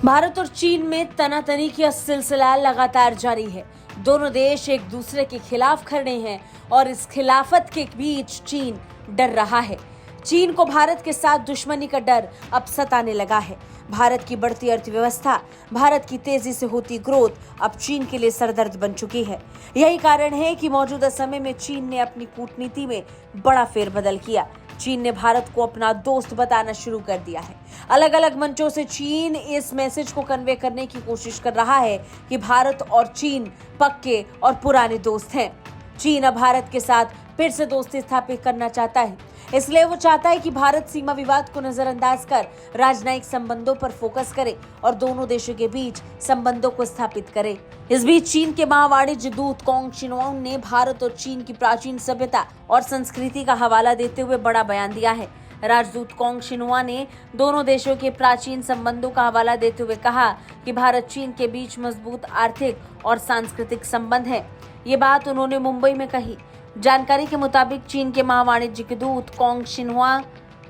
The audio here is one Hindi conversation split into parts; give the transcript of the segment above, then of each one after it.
भारत और चीन में तनातनी का सिलसिला लगातार जारी है। दोनों देश एक दूसरे के खिलाफ खड़े हैं और इस खिलाफत के बीच चीन डर रहा है। चीन को भारत के साथ दुश्मनी का डर अब सताने लगा है। भारत की बढ़ती अर्थव्यवस्था, भारत की तेजी से होती ग्रोथ अब चीन के लिए सरदर्द बन चुकी है। यही कारण है कि मौजूदा समय में चीन ने अपनी कूटनीति में बड़ा फेरबदल किया। चीन ने भारत को अपना दोस्त बताना शुरू कर दिया है। अलग अलग मंचों से चीन इस मैसेज को कन्वे करने की कोशिश कर रहा है कि भारत और चीन पक्के और पुराने दोस्त हैं। चीन अब भारत के साथ फिर से दोस्ती स्थापित करना चाहता है, इसलिए वो चाहता है कि भारत सीमा विवाद को नजरअंदाज कर राजनयिक संबंधों पर फोकस करे और दोनों देशों के बीच संबंधों को स्थापित करे। इस बीच चीन के महावाणिज्य दूत कॉन्ग शिनवांग ने भारत और चीन की प्राचीन सभ्यता और संस्कृति का हवाला देते हुए बड़ा बयान दिया है। राजदूत कॉन्ग शिनवा ने दोनों देशों के प्राचीन संबंधों का हवाला देते हुए कहा कि भारत चीन के बीच मजबूत आर्थिक और सांस्कृतिक संबंध है। ये बात उन्होंने मुंबई में कही। जानकारी के मुताबिक चीन के महावाणिज्य दूत कॉन्ग शिनवा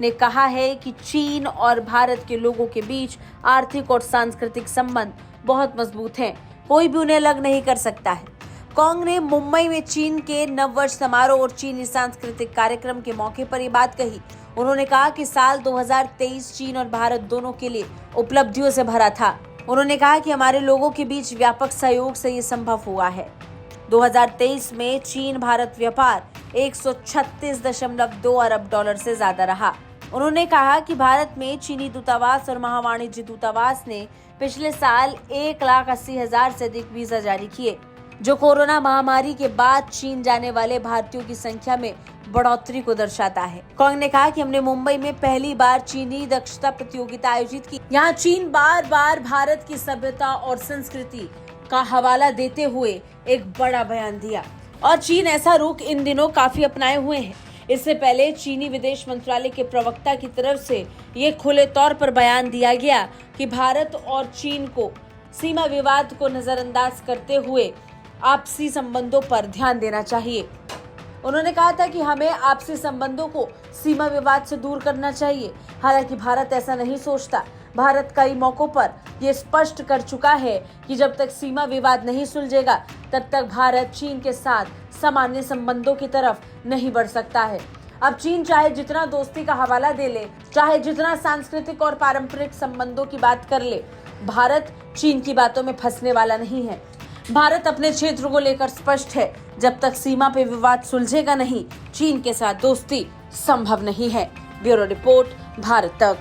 ने कहा है कि चीन और भारत के लोगों के बीच आर्थिक और सांस्कृतिक संबंध बहुत मजबूत हैं। कोई भी उन्हें अलग नहीं कर सकता है। कॉन्ग ने मुंबई में चीन के नववर्ष समारोह और चीनी सांस्कृतिक कार्यक्रम के मौके पर ये बात कही। उन्होंने कहा कि साल 2023 चीन और भारत दोनों के लिए उपलब्धियों से भरा था। उन्होंने कहा कि हमारे लोगों के बीच व्यापक सहयोग से ये संभव हुआ है। 2023 में चीन भारत व्यापार 136.2 अरब डॉलर से ज्यादा रहा। उन्होंने कहा कि भारत में चीनी दूतावास और महावाणिज्य दूतावास ने पिछले साल 1,80,000 से अधिक वीजा जारी किए, जो कोरोना महामारी के बाद चीन जाने वाले भारतीयों की संख्या में बढ़ोतरी को दर्शाता है। कॉन्ग ने कहा कि हमने मुंबई में पहली बार चीनी दक्षता प्रतियोगिता आयोजित की। यहाँ चीन बार बार भारत की सभ्यता और संस्कृति का हवाला देते हुए एक बड़ा बयान दिया और चीन ऐसा रुख इन दिनों काफी अपनाए हुए हैं। इससे पहले चीनी विदेश मंत्रालय के प्रवक्ता की तरफ से ये खुले तौर पर बयान दिया गया कि भारत और चीन को सीमा विवाद को नजरअंदाज करते हुए आपसी संबंधों पर ध्यान देना चाहिए। उन्होंने कहा था कि हमें आपसी संबंधों को सीमा विवाद से दूर करना चाहिए। हालांकि भारत ऐसा नहीं सोचता। भारत कई मौकों पर यह स्पष्ट कर चुका है कि जब तक सीमा विवाद नहीं सुलझेगा तब तक भारत चीन के साथ सामान्य संबंधों की तरफ नहीं बढ़ सकता है। अब चीन चाहे जितना दोस्ती का हवाला दे ले, चाहे जितना सांस्कृतिक और पारंपरिक संबंधों की बात कर ले, भारत चीन की बातों में फंसने वाला नहीं है। भारत अपने क्षेत्र को लेकर स्पष्ट है। जब तक सीमा पे विवाद सुलझेगा नहीं, चीन के साथ दोस्ती संभव नहीं है। ब्यूरो रिपोर्ट, भारत तक।